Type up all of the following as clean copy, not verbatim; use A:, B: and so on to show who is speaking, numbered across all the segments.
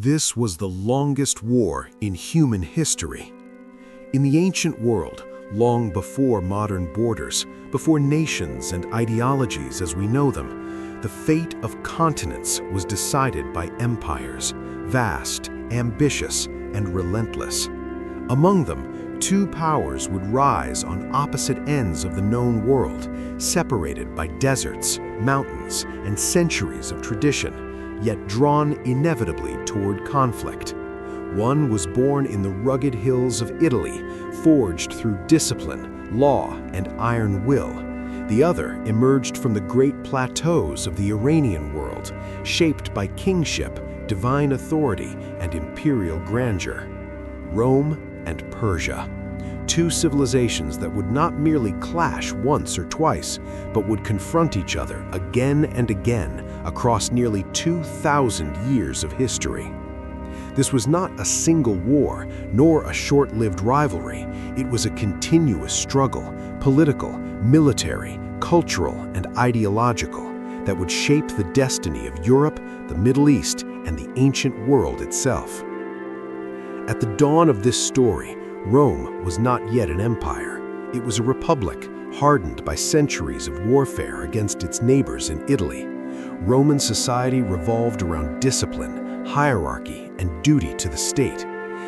A: This was the longest war in human history. In the ancient world, long before modern borders, before nations and ideologies as we know them, the fate of continents was decided by empires, vast, ambitious, and relentless. Among them, two powers would rise on opposite ends of the known world, separated by deserts, mountains, and centuries of tradition, yet drawn inevitably toward conflict. One was born in the rugged hills of Italy, forged through discipline, law, and iron will. The other emerged from the great plateaus of the Iranian world, shaped by kingship, divine authority, and imperial grandeur. Rome and Persia. Two civilizations that would not merely clash once or twice, but would confront each other again and again across nearly 2,000 years of history. This was not a single war, nor a short-lived rivalry. It was a continuous struggle, political, military, cultural, and ideological, that would shape the destiny of Europe, the Middle East, and the ancient world itself. At the dawn of this story, Rome was not yet an empire. It was a republic, hardened by centuries of warfare against its neighbors in Italy. Roman society revolved around discipline, hierarchy, and duty to the state.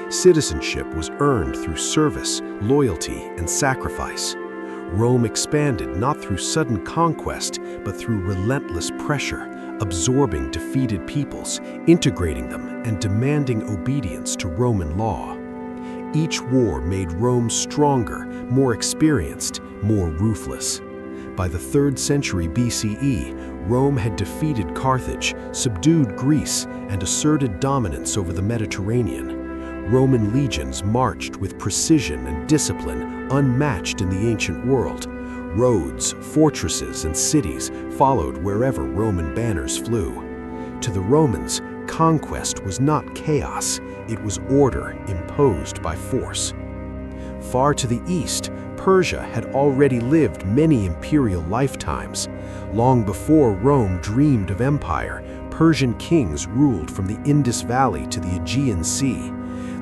A: Citizenship was earned through service, loyalty, and sacrifice. Rome expanded not through sudden conquest, but through relentless pressure, absorbing defeated peoples, integrating them, and demanding obedience to Roman law. Each war made Rome stronger, more experienced, more ruthless. By the 3rd century BCE, Rome had defeated Carthage, subdued Greece, and asserted dominance over the Mediterranean. Roman legions marched with precision and discipline unmatched in the ancient world. Roads, fortresses, and cities followed wherever Roman banners flew. To the Romans, conquest was not chaos, it was order imposed by force. Far to the east, Persia had already lived many imperial lifetimes. Long before Rome dreamed of empire, Persian kings ruled from the Indus Valley to the Aegean Sea.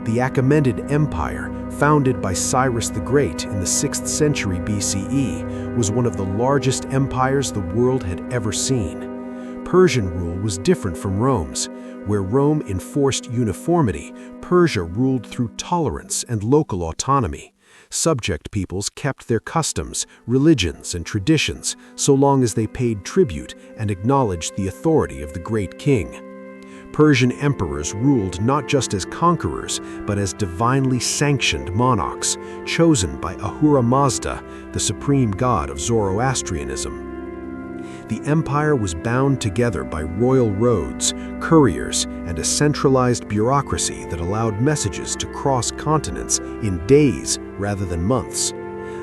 A: The Achaemenid Empire, founded by Cyrus the Great in the 6th century BCE, was one of the largest empires the world had ever seen. Persian rule was different from Rome's. Where Rome enforced uniformity, Persia ruled through tolerance and local autonomy. Subject peoples kept their customs, religions, and traditions so long as they paid tribute and acknowledged the authority of the great king. Persian emperors ruled not just as conquerors, but as divinely sanctioned monarchs, chosen by Ahura Mazda, the supreme god of Zoroastrianism. The empire was bound together by royal roads, couriers, and a centralized bureaucracy that allowed messages to cross continents in days rather than months.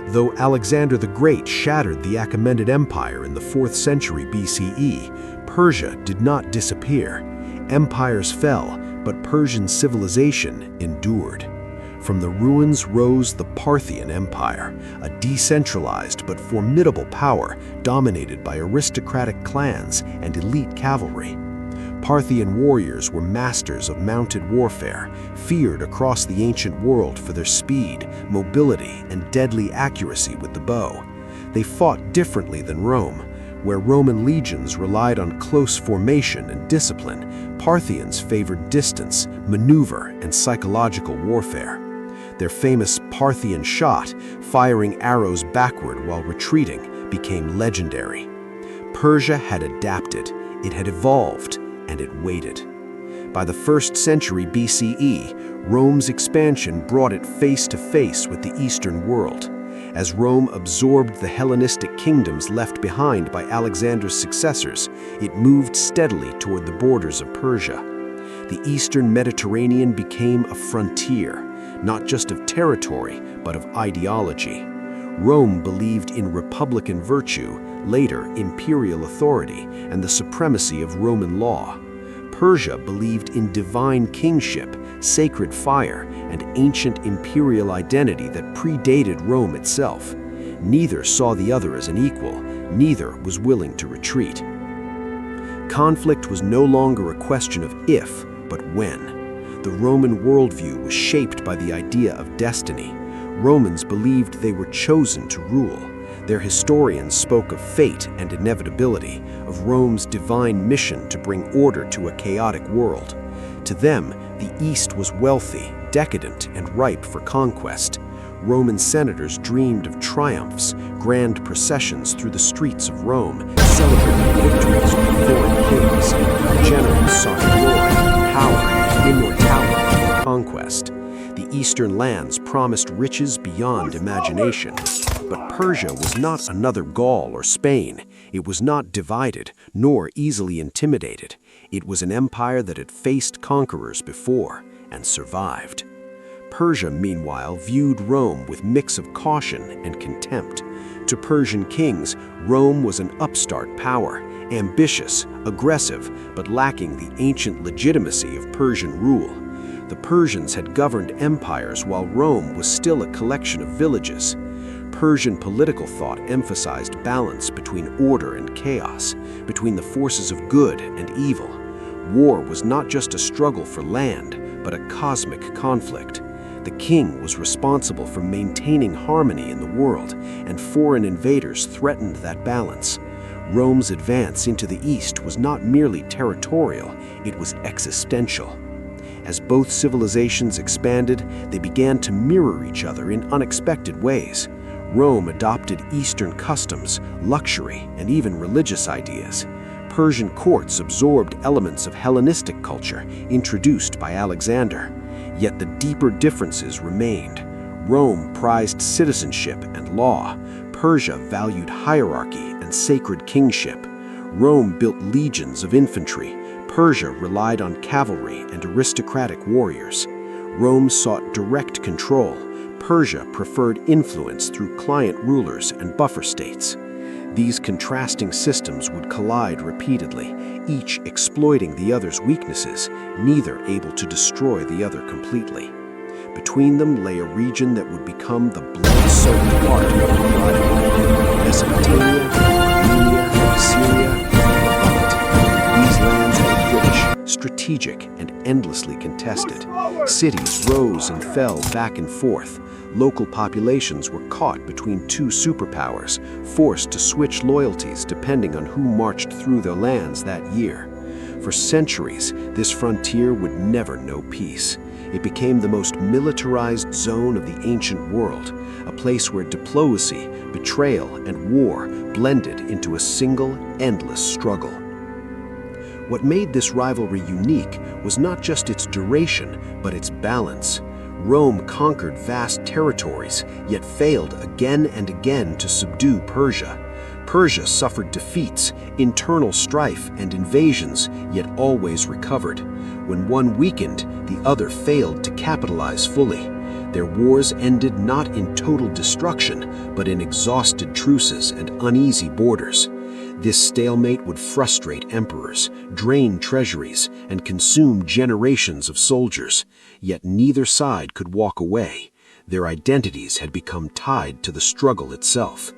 A: Though Alexander the Great shattered the Achaemenid Empire in the 4th century BCE, Persia did not disappear. Empires fell, but Persian civilization endured. From the ruins rose the Parthian Empire, a decentralized but formidable power dominated by aristocratic clans and elite cavalry. Parthian warriors were masters of mounted warfare, feared across the ancient world for their speed, mobility, and deadly accuracy with the bow. They fought differently than Rome. Where Roman legions relied on close formation and discipline, Parthians favored distance, maneuver, and psychological warfare. Their famous Parthian shot, firing arrows backward while retreating, became legendary. Persia had adapted, it had evolved, and it waited. By the 1st century BCE, Rome's expansion brought it face to face with the Eastern world. As Rome absorbed the Hellenistic kingdoms left behind by Alexander's successors, it moved steadily toward the borders of Persia. The Eastern Mediterranean became a frontier, not just of territory, but of ideology. Rome believed in republican virtue, later imperial authority, and the supremacy of Roman law. Persia believed in divine kingship, sacred fire, and ancient imperial identity that predated Rome itself. Neither saw the other as an equal, neither was willing to retreat. Conflict was no longer a question of if, but when. The Roman worldview was shaped by the idea of destiny. Romans believed they were chosen to rule. Their historians spoke of fate and inevitability, of Rome's divine mission to bring order to a chaotic world. To them, the East was wealthy, decadent, and ripe for conquest. Roman senators dreamed of triumphs, grand processions through the streets of Rome, celebrating victories over foreign kings. Generals sought glory, power, immortality, and conquest. The eastern lands promised riches beyond imagination. But Persia was not another Gaul or Spain. It was not divided, nor easily intimidated. It was an empire that had faced conquerors before and survived. Persia, meanwhile, viewed Rome with mix of caution and contempt. To Persian kings, Rome was an upstart power, ambitious, aggressive, but lacking the ancient legitimacy of Persian rule. The Persians had governed empires while Rome was still a collection of villages. Persian political thought emphasized balance between order and chaos, between the forces of good and evil. War was not just a struggle for land, but a cosmic conflict. The king was responsible for maintaining harmony in the world, and foreign invaders threatened that balance. Rome's advance into the east was not merely territorial, it was existential. As both civilizations expanded, they began to mirror each other in unexpected ways. Rome adopted Eastern customs, luxury, and even religious ideas. Persian courts absorbed elements of Hellenistic culture introduced by Alexander. Yet the deeper differences remained. Rome prized citizenship and law. Persia valued hierarchy and sacred kingship. Rome built legions of infantry. Persia relied on cavalry and aristocratic warriors. Rome sought direct control. Persia preferred influence through client rulers and buffer states. These contrasting systems would collide repeatedly, each exploiting the other's weaknesses, neither able to destroy the other completely. Between them lay a region that would become the blood-soaked heart of the rivalry: Mesopotamia, Armenia, Syria, and Levant. These lands were British, strategic, and endlessly contested. Cities rose and fell back and forth. Local populations were caught between two superpowers, forced to switch loyalties depending on who marched through their lands that year. For centuries, this frontier would never know peace. It became the most militarized zone of the ancient world, a place where diplomacy, betrayal, and war blended into a single, endless struggle. What made this rivalry unique was not just its duration, but its balance. Rome conquered vast territories, yet failed again and again to subdue Persia. Persia suffered defeats, internal strife, and invasions, yet always recovered. When one weakened, the other failed to capitalize fully. Their wars ended not in total destruction, but in exhausted truces and uneasy borders. This stalemate would frustrate emperors, drain treasuries, and consume generations of soldiers. Yet neither side could walk away. Their identities had become tied to the struggle itself.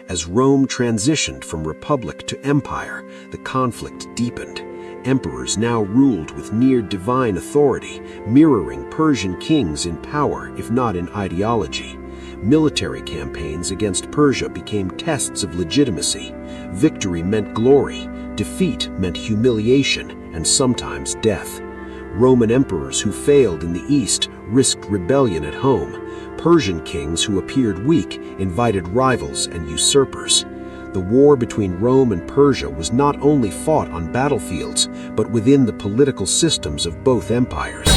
A: As Rome transitioned from republic to empire, the conflict deepened. Emperors now ruled with near-divine authority, mirroring Persian kings in power, if not in ideology. Military campaigns against Persia became tests of legitimacy. Victory meant glory, defeat meant humiliation, and sometimes death. Roman emperors who failed in the east risked rebellion at home. Persian kings who appeared weak invited rivals and usurpers. The war between Rome and Persia was not only fought on battlefields, but within the political systems of both empires.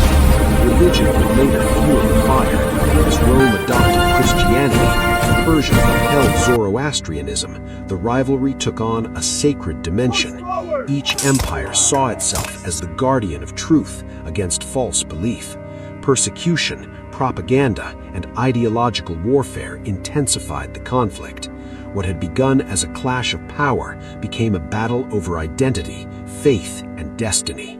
A: Religion would later fuel the fire. As Rome adopted Christianity and Persia upheld Zoroastrianism, the rivalry took on a sacred dimension. Each empire saw itself as the guardian of truth against false belief. Persecution, propaganda, and ideological warfare intensified the conflict. What had begun as a clash of power became a battle over identity, faith, and destiny.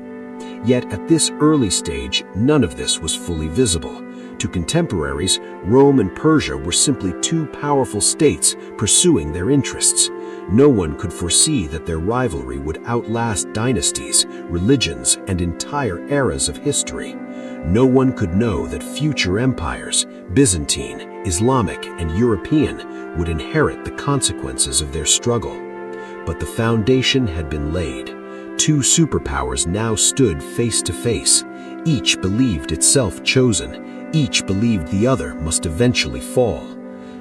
A: Yet at this early stage, none of this was fully visible. To contemporaries, Rome and Persia were simply two powerful states pursuing their interests. No one could foresee that their rivalry would outlast dynasties, religions, and entire eras of history. No one could know that future empires, Byzantine, Islamic, and European, would inherit the consequences of their struggle. But the foundation had been laid. Two superpowers now stood face to face. Each believed itself chosen. Each believed the other must eventually fall.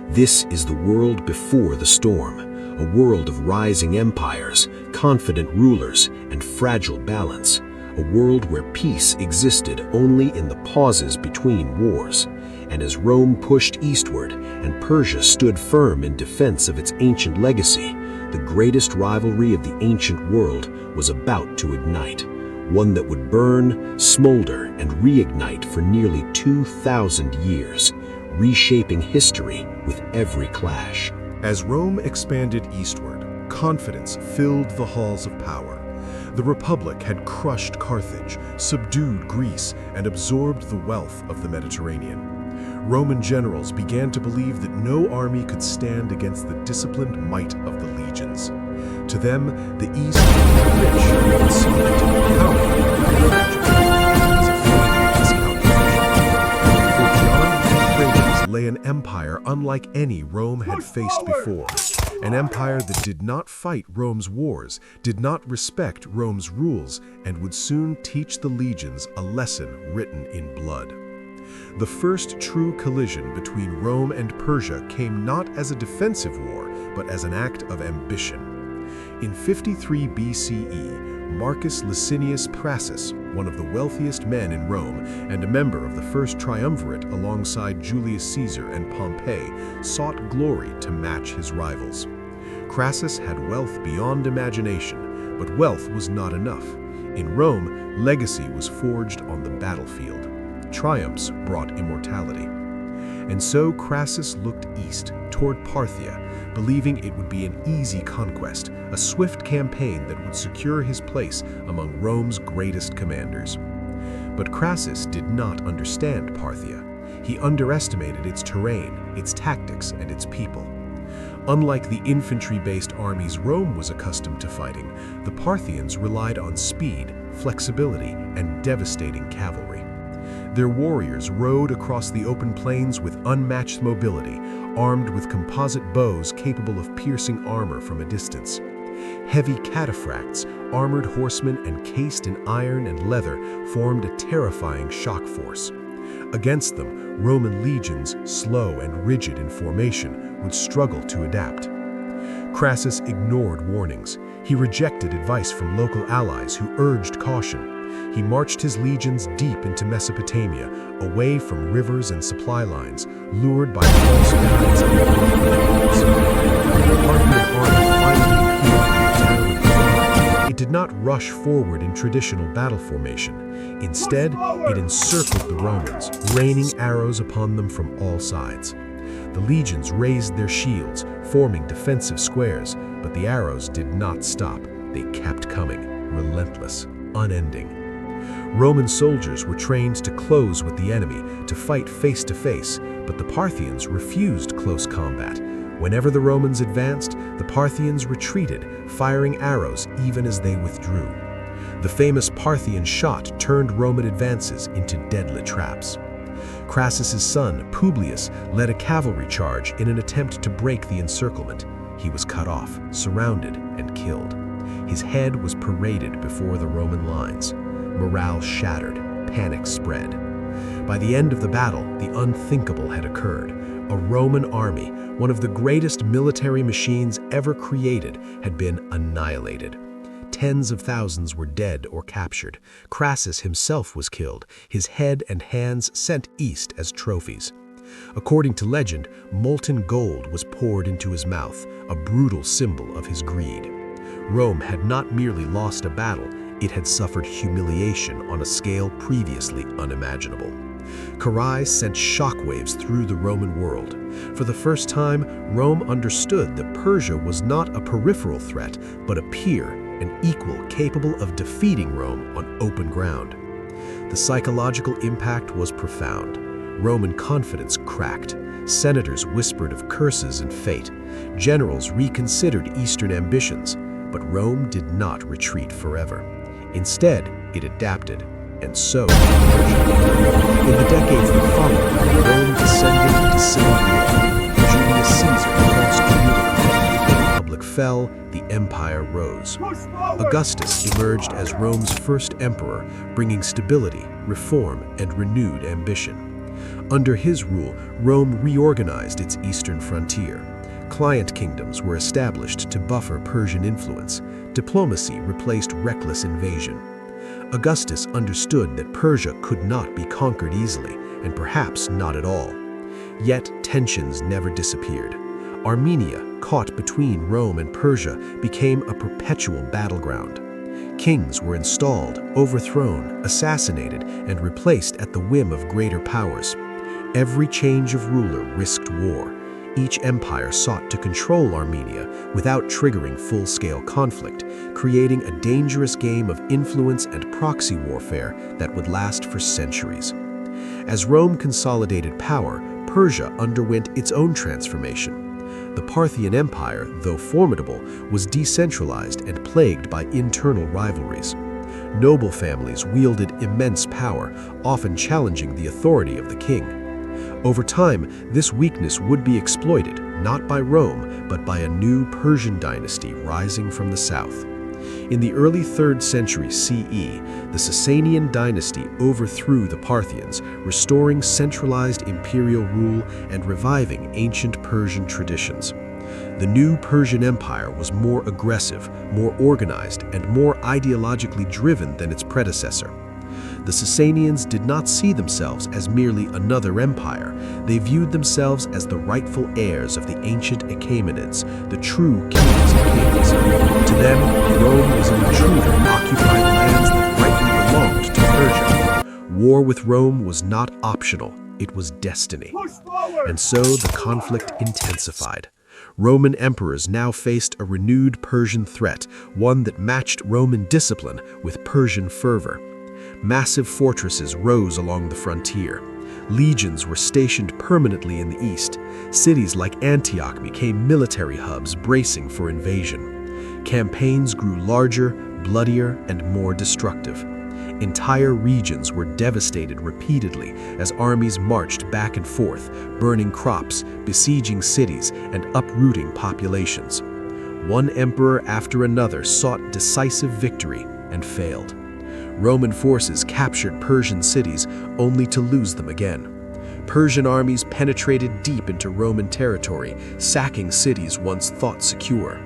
A: This is the world before the storm, a world of rising empires, confident rulers, and fragile balance. A world where peace existed only in the pauses between wars. And as Rome pushed eastward and Persia stood firm in defense of its ancient legacy, the greatest rivalry of the ancient world was about to ignite, one that would burn, smolder, and reignite for nearly 2,000 years, reshaping history with every clash. As Rome expanded eastward, confidence filled the halls of power. The Republic had crushed Carthage, subdued Greece, and absorbed the wealth of the Mediterranean. Roman generals began to believe that no army could stand against the disciplined might of the legions. To them, the East was rich and solid, powerful, lay an empire unlike any Rome had faced before. An empire that did not fight Rome's wars, did not respect Rome's rules, and would soon teach the legions a lesson written in blood. The first true collision between Rome and Persia came not as a defensive war, but as an act of ambition. In 53 BCE, Marcus Licinius Crassus, one of the wealthiest men in Rome and a member of the first triumvirate alongside Julius Caesar and Pompey, sought glory to match his rivals. Crassus had wealth beyond imagination, but wealth was not enough. In Rome, legacy was forged on the battlefield. Triumphs brought immortality. And so Crassus looked east, toward Parthia, believing it would be an easy conquest, a swift campaign that would secure his place among Rome's greatest commanders. But Crassus did not understand Parthia. He underestimated its terrain, its tactics, and its people. Unlike the infantry-based armies Rome was accustomed to fighting, the Parthians relied on speed, flexibility, and devastating cavalry. Their warriors rode across the open plains with unmatched mobility, armed with composite bows capable of piercing armor from a distance. Heavy cataphracts, armored horsemen, and cased in iron and leather formed a terrifying shock force. Against them, Roman legions, slow and rigid in formation, would struggle to adapt. Crassus ignored warnings. He rejected advice from local allies who urged caution. He marched his legions deep into Mesopotamia, away from rivers and supply lines, lured by false guides and the Parthian army finally appeared in the town. It did not rush forward in traditional battle formation. Instead, it encircled the Romans, raining arrows upon them from all sides. The legions raised their shields, forming defensive squares, but the arrows did not stop. They kept coming, relentless, unending. Roman soldiers were trained to close with the enemy, to fight face to face, but the Parthians refused close combat. Whenever the Romans advanced, the Parthians retreated, firing arrows even as they withdrew. The famous Parthian shot turned Roman advances into deadly traps. Crassus's son, Publius, led a cavalry charge in an attempt to break the encirclement. He was cut off, surrounded, and killed. His head was paraded before the Roman lines. Morale shattered, panic spread. By the end of the battle, the unthinkable had occurred. A Roman army, one of the greatest military machines ever created, had been annihilated. Tens of thousands were dead or captured. Crassus himself was killed, his head and hands sent east as trophies. According to legend, molten gold was poured into his mouth, a brutal symbol of his greed. Rome had not merely lost a battle, it had suffered humiliation on a scale previously unimaginable. Carrhae sent shockwaves through the Roman world. For the first time, Rome understood that Persia was not a peripheral threat, but a peer, an equal capable of defeating Rome on open ground. The psychological impact was profound. Roman confidence cracked. Senators whispered of curses and fate. Generals reconsidered Eastern ambitions, but Rome did not retreat forever. Instead, it adapted, and so did Persia. In the decades that followed, Rome descended into civil war. Julius Caesar crossed the Rubicon. The Republic fell, the empire rose. Augustus emerged as Rome's first emperor, bringing stability, reform, and renewed ambition. Under his rule, Rome reorganized its eastern frontier. Client kingdoms were established to buffer Persian influence. Diplomacy replaced reckless invasion. Augustus understood that Persia could not be conquered easily, and perhaps not at all. Yet tensions never disappeared. Armenia, caught between Rome and Persia, became a perpetual battleground. Kings were installed, overthrown, assassinated, and replaced at the whim of greater powers. Every change of ruler risked war. Each empire sought to control Armenia without triggering full-scale conflict, creating a dangerous game of influence and proxy warfare that would last for centuries. As Rome consolidated power, Persia underwent its own transformation. The Parthian Empire, though formidable, was decentralized and plagued by internal rivalries. Noble families wielded immense power, often challenging the authority of the king. Over time, this weakness would be exploited, not by Rome, but by a new Persian dynasty rising from the south. In the early 3rd century CE, the Sasanian dynasty overthrew the Parthians, restoring centralized imperial rule and reviving ancient Persian traditions. The new Persian Empire was more aggressive, more organized, and more ideologically driven than its predecessor. The Sassanians did not see themselves as merely another empire. They viewed themselves as the rightful heirs of the ancient Achaemenids, the true kings of kings. To them, Rome was an intruder occupying lands that rightly belonged to Persia. War with Rome was not optional, it was destiny. And so the conflict intensified. Roman emperors now faced a renewed Persian threat, one that matched Roman discipline with Persian fervor. Massive fortresses rose along the frontier. Legions were stationed permanently in the east. Cities like Antioch became military hubs bracing for invasion. Campaigns grew larger, bloodier, and more destructive. Entire regions were devastated repeatedly as armies marched back and forth, burning crops, besieging cities, and uprooting populations. One emperor after another sought decisive victory and failed. Roman forces captured Persian cities only to lose them again. Persian armies penetrated deep into Roman territory, sacking cities once thought secure.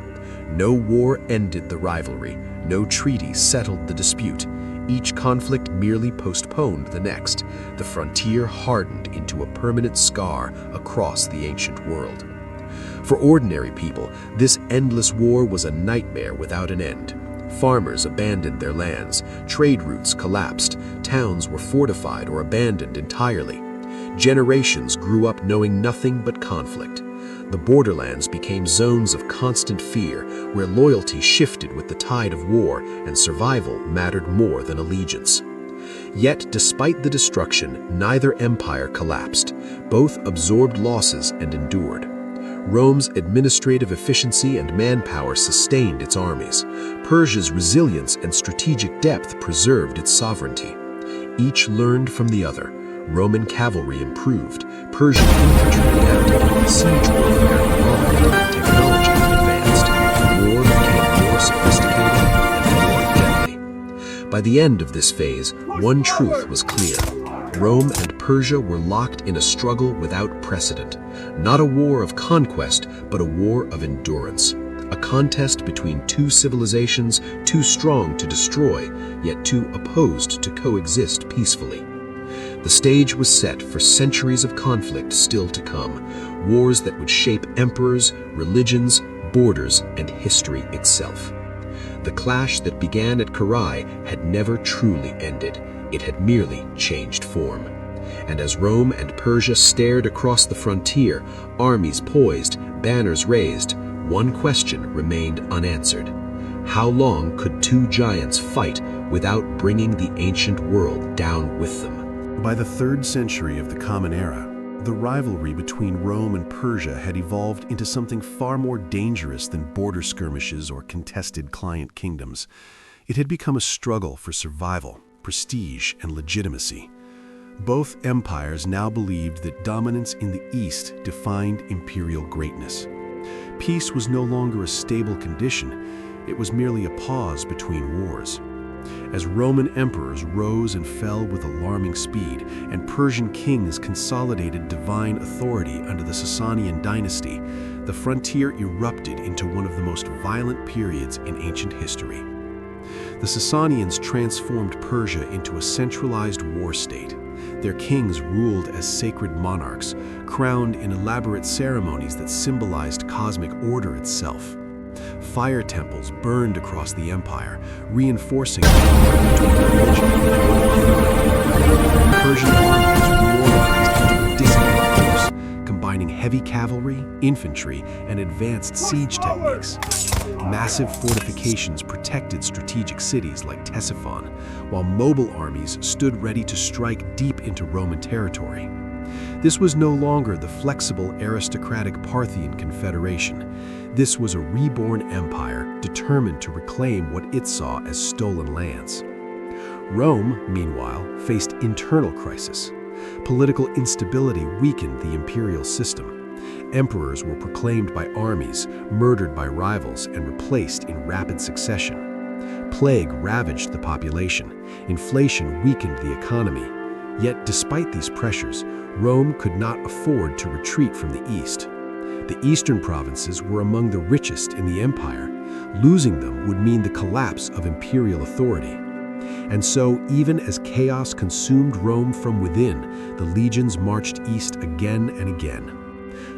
A: No war ended the rivalry, no treaty settled the dispute. Each conflict merely postponed the next. The frontier hardened into a permanent scar across the ancient world. For ordinary people, this endless war was a nightmare without an end. Farmers abandoned their lands, trade routes collapsed, towns were fortified or abandoned entirely. Generations grew up knowing nothing but conflict. The borderlands became zones of constant fear, where loyalty shifted with the tide of war and survival mattered more than allegiance. Yet, despite the destruction, neither empire collapsed. Both absorbed losses and endured. Rome's administrative efficiency and manpower sustained its armies. Persia's resilience and strategic depth preserved its sovereignty. Each learned from the other. Roman cavalry improved, Persian infantry adapted, siege warfare evolved, technology advanced, war became more sophisticated and more deadly. By the end of this phase, one truth was clear. Rome and Persia were locked in a struggle without precedent. Not a war of conquest, but a war of endurance. A contest between two civilizations too strong to destroy, yet too opposed to coexist peacefully. The stage was set for centuries of conflict still to come, wars that would shape emperors, religions, borders, and history itself. The clash that began at Carrhae had never truly ended. It had merely changed form. And as Rome and Persia stared across the frontier, armies poised, banners raised, one question remained unanswered. How long could two giants fight without bringing the ancient world down with them? By the 3rd century of the Common Era, the rivalry between Rome and Persia had evolved into something far more dangerous than border skirmishes or contested client kingdoms. It had become a struggle for survival, prestige, and legitimacy. Both empires now believed that dominance in the East defined imperial greatness. Peace was no longer a stable condition, it was merely a pause between wars. As Roman emperors rose and fell with alarming speed, and Persian kings consolidated divine authority under the Sasanian dynasty, the frontier erupted into one of the most violent periods in ancient history. The Sassanians transformed Persia into a centralized war state. Their kings ruled as sacred monarchs, crowned in elaborate ceremonies that symbolized cosmic order itself. Fire temples burned across the empire, reinforcing the conflict between religion and authority. Persian armies reorganized into a disciplined force, combining heavy cavalry, infantry, and advanced siege techniques. Massive fortifications protected strategic cities like Ctesiphon, while mobile armies stood ready to strike deep into Roman territory. This was no longer the flexible aristocratic Parthian confederation. This was a reborn empire determined to reclaim what it saw as stolen lands. Rome, meanwhile, faced internal crisis. Political instability weakened the imperial system. Emperors were proclaimed by armies, murdered by rivals, and replaced in rapid succession. Plague ravaged the population. Inflation weakened the economy. Yet, despite these pressures, Rome could not afford to retreat from the east. The eastern provinces were among the richest in the empire. Losing them would mean the collapse of imperial authority. And so, even as chaos consumed Rome from within, the legions marched east again and again.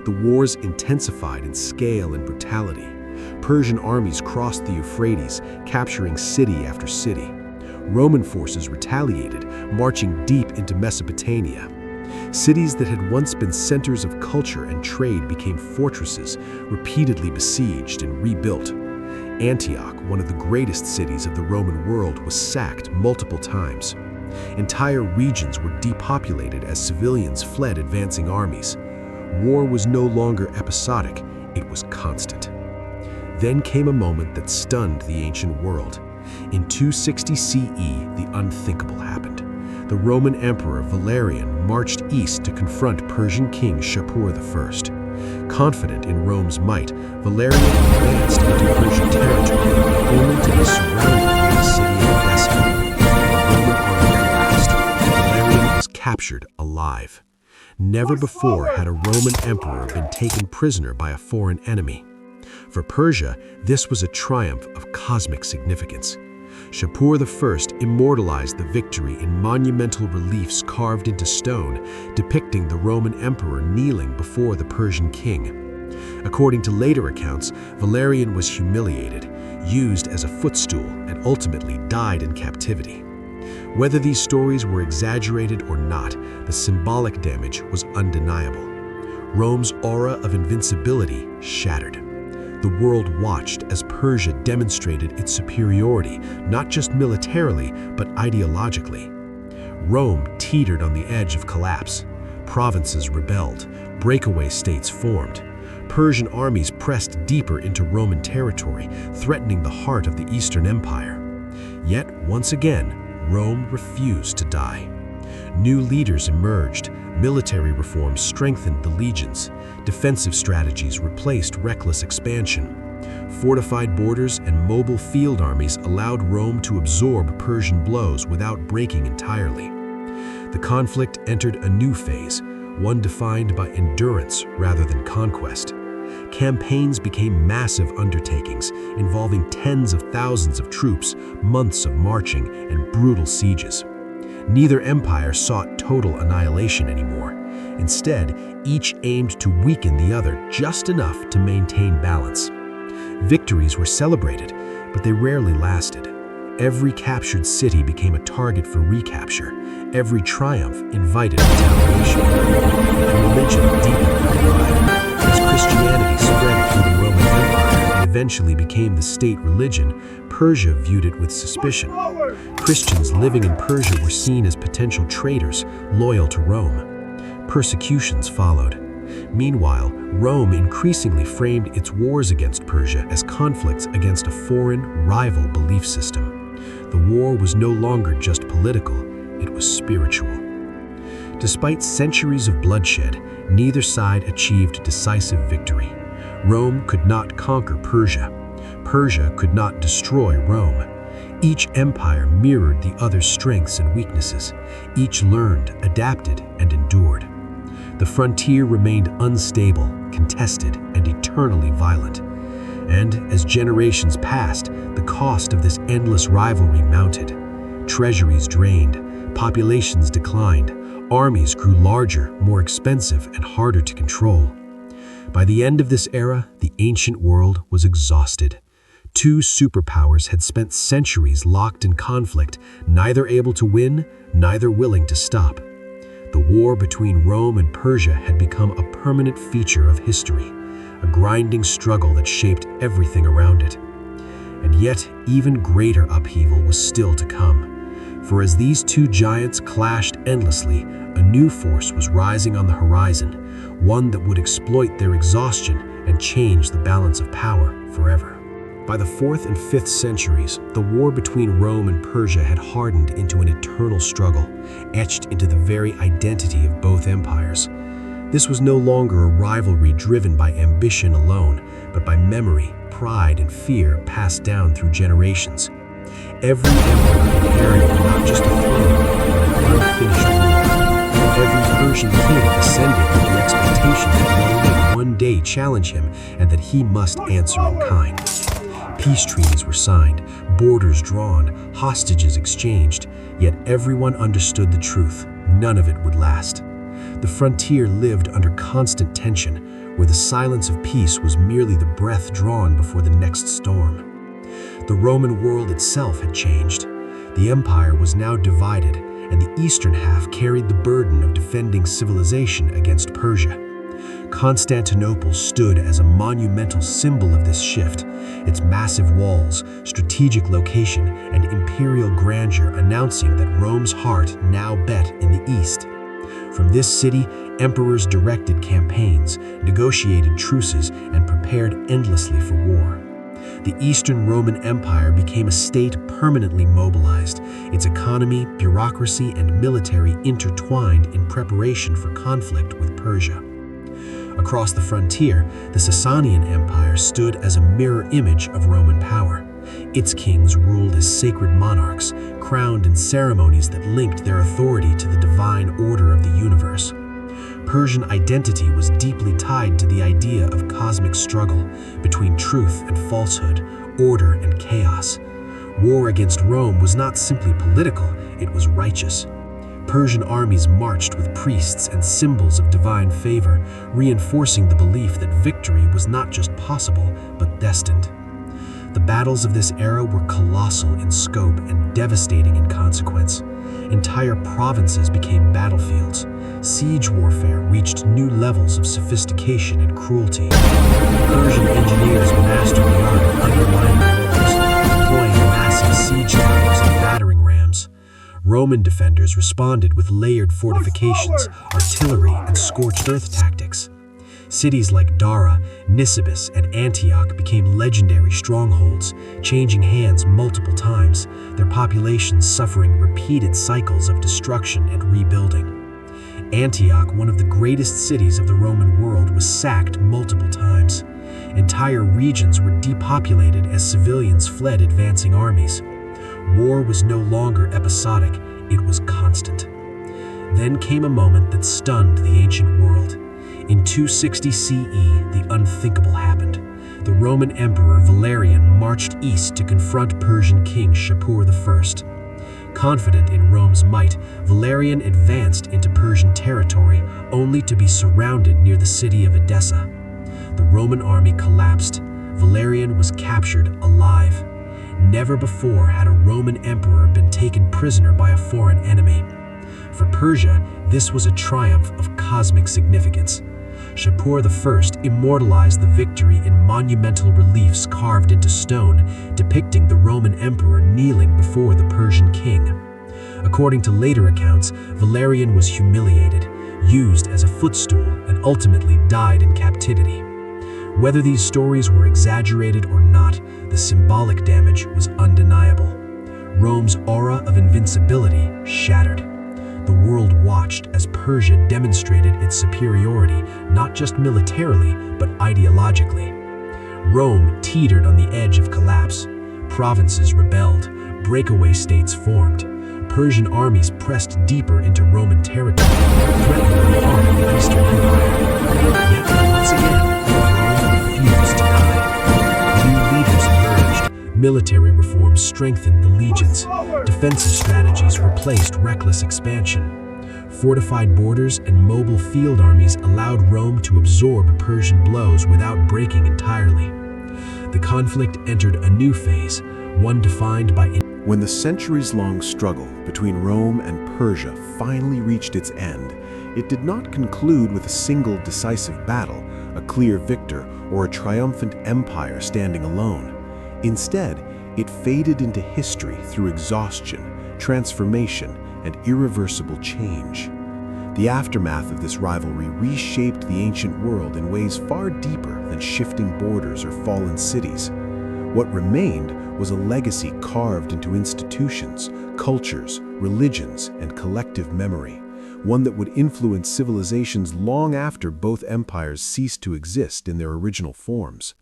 A: The wars intensified in scale and brutality. Persian armies crossed the Euphrates, capturing city after city. Roman forces retaliated, marching deep into Mesopotamia. Cities that had once been centers of culture and trade became fortresses, repeatedly besieged and rebuilt. Antioch, one of the greatest cities of the Roman world, was sacked multiple times. Entire regions were depopulated as civilians fled advancing armies. War was no longer episodic, it was constant. Then came a moment that stunned the ancient world. In 260 CE, the unthinkable happened. The Roman Emperor Valerian marched east to confront Persian King Shapur I. Confident in Rome's might, Valerian advanced into Persian territory, only to be surrounded by the city of Edessa. The Roman army collapsed, and Valerian was captured alive. Never before had a Roman emperor been taken prisoner by a foreign enemy. For Persia, this was a triumph of cosmic significance. Shapur I immortalized the victory in monumental reliefs carved into stone, depicting the Roman emperor kneeling before the Persian king. According to later accounts, Valerian was humiliated, used as a footstool, and ultimately died in captivity. Whether these stories were exaggerated or not, the symbolic damage was undeniable. Rome's aura of invincibility shattered. The world watched as Persia demonstrated its superiority, not just militarily, but ideologically. Rome teetered on the edge of collapse. Provinces rebelled, breakaway states formed. Persian armies pressed deeper into Roman territory, threatening the heart of the Eastern Empire. Yet, once again, Rome refused to die. New leaders emerged, military reforms strengthened the legions, defensive strategies replaced reckless expansion. Fortified borders and mobile field armies allowed Rome to absorb Persian blows without breaking entirely. The conflict entered a new phase, one defined by endurance rather than conquest. Campaigns became massive undertakings, involving tens of thousands of troops, months of marching, and brutal sieges. Neither empire sought total annihilation anymore. Instead, each aimed to weaken the other just enough to maintain balance. Victories were celebrated, but they rarely lasted. Every captured city became a target for recapture. Every triumph invited retaliation. Religion deepened the divide. As Christianity spread through the Roman Empire and eventually became the state religion, Persia viewed it with suspicion. Christians living in Persia were seen as potential traitors, loyal to Rome. Persecutions followed. Meanwhile, Rome increasingly framed its wars against Persia as conflicts against a foreign, rival belief system. The war was no longer just political, it was spiritual. Despite centuries of bloodshed, neither side achieved decisive victory. Rome could not conquer Persia. Persia could not destroy Rome. Each empire mirrored the other's strengths and weaknesses. Each learned, adapted, and endured. The frontier remained unstable, contested, and eternally violent. And as generations passed, the cost of this endless rivalry mounted. Treasuries drained, populations declined, armies grew larger, more expensive, and harder to control. By the end of this era, the ancient world was exhausted. Two superpowers had spent centuries locked in conflict, neither able to win, neither willing to stop. The war between Rome and Persia had become a permanent feature of history, a grinding struggle that shaped everything around it. And yet, even greater upheaval was still to come. For as these two giants clashed endlessly, a new force was rising on the horizon, one that would exploit their exhaustion and change the balance of power forever. By the 4th and 5th centuries, the war between Rome and Persia had hardened into an eternal struggle, etched into the very identity of both empires. This was no longer a rivalry driven by ambition alone, but by memory, pride, and fear passed down through generations. Every emperor inherited not just a throne, but an unfinished war. Every Persian king ascended with the expectation that Rome would one day challenge him and that he must answer in kind. Peace treaties were signed, borders drawn, hostages exchanged, yet everyone understood the truth. None of it would last. The frontier lived under constant tension, where the silence of peace was merely the breath drawn before the next storm. The Roman world itself had changed. The empire was now divided, and the eastern half carried the burden of defending civilization against Persia. Constantinople stood as a monumental symbol of this shift, its massive walls, strategic location, and imperial grandeur announcing that Rome's heart now bet in the east. From this city, emperors directed campaigns, negotiated truces, and prepared endlessly for war. The Eastern Roman Empire became a state permanently mobilized, its economy, bureaucracy, and military intertwined in preparation for conflict with Persia. Across the frontier, the Sassanian Empire stood as a mirror image of Roman power. Its kings ruled as sacred monarchs, crowned in ceremonies that linked their authority to the divine order of the universe. Persian identity was deeply tied to the idea of cosmic struggle between truth and falsehood, order and chaos. War against Rome was not simply political, it was righteous. Persian armies marched with priests and symbols of divine favor, reinforcing the belief that victory was not just possible, but destined. The battles of this era were colossal in scope and devastating in consequence. Entire provinces became battlefields. Siege warfare reached new levels of sophistication and cruelty. Persian engineers mastered the art of undermining walls, deploying massive siege towers and battering rams. Roman defenders responded with layered fortifications, artillery, and scorched earth tactics. Cities like Dara, Nisibis, and Antioch became legendary strongholds, changing hands multiple times, their populations suffering repeated cycles of destruction and rebuilding. Antioch, one of the greatest cities of the Roman world, was sacked multiple times. Entire regions were depopulated as civilians fled advancing armies. War was no longer episodic, it was constant. Then came a moment that stunned the ancient world. In 260 CE, the unthinkable happened. The Roman Emperor Valerian marched east to confront Persian King Shapur I. Confident in Rome's might, Valerian advanced into Persian territory, only to be surrounded near the city of Edessa. The Roman army collapsed. Valerian was captured alive. Never before had a Roman emperor been taken prisoner by a foreign enemy. For Persia, this was a triumph of cosmic significance. Shapur I immortalized the victory in monumental reliefs carved into stone, depicting the Roman emperor kneeling before the Persian king. According to later accounts, Valerian was humiliated,
B: used as a footstool, and ultimately died in captivity. Whether these stories were exaggerated or not, the symbolic damage was undeniable. Rome's aura of invincibility shattered. The world watched as Persia demonstrated its superiority not just militarily, but ideologically. Rome teetered on the edge of collapse. Provinces rebelled, breakaway states formed. Persian armies pressed deeper into Roman territory, threatening to harm the Eastern Empire. Yet, once again, Rome refused to die. New leaders emerged. Military reforms strengthened the legions. Defensive strategies replaced reckless expansion. Fortified borders and mobile field armies allowed Rome to absorb Persian blows without breaking entirely. The conflict entered a new phase, one defined by
A: When the centuries-long struggle between Rome and Persia finally reached its end, it did not conclude with a single decisive battle, a clear victor, or a triumphant empire standing alone. Instead, it faded into history through exhaustion, transformation, and irreversible change. The aftermath of this rivalry reshaped the ancient world in ways far deeper than shifting borders or fallen cities. What remained was a legacy carved into institutions, cultures, religions, and collective memory, one that would influence civilizations long after both empires ceased to exist in their original forms.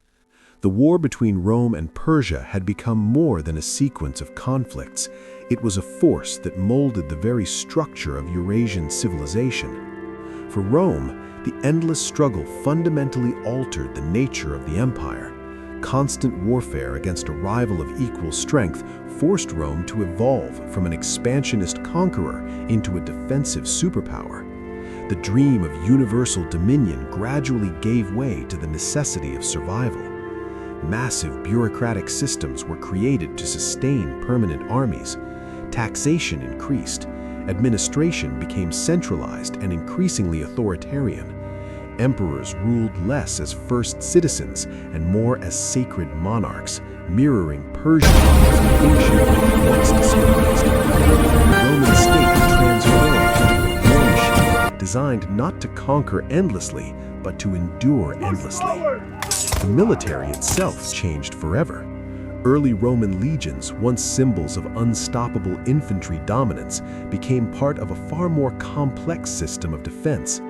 A: The war between Rome and Persia had become more than a sequence of conflicts. It was a force that molded the very structure of Eurasian civilization. For Rome, the endless struggle fundamentally altered the nature of the empire. Constant warfare against a rival of equal strength forced Rome to evolve from an expansionist conqueror into a defensive superpower. The dream of universal dominion gradually gave way to the necessity of survival. Massive bureaucratic systems were created to sustain permanent armies. Taxation increased. Administration became centralized and increasingly authoritarian. Emperors ruled less as first citizens and more as sacred monarchs, mirroring Persian kingship once despised. The Roman state transformed into a war machine designed not to conquer endlessly, but to endure endlessly. The military itself changed forever. Early Roman legions, once symbols of unstoppable infantry dominance, became part of a far more complex system of defense.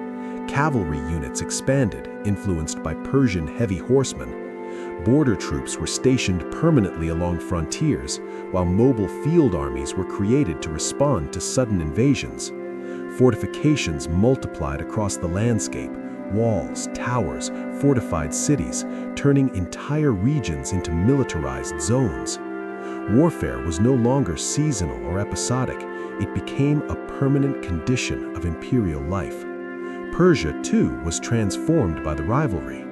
A: Cavalry units expanded, influenced by Persian heavy horsemen. Border troops were stationed permanently along frontiers, while mobile field armies were created to respond to sudden invasions. Fortifications multiplied across the landscape. Walls, towers, fortified cities, turning entire regions into militarized zones. Warfare was no longer seasonal or episodic. It became a permanent condition of imperial life. Persia, too, was transformed by the rivalry.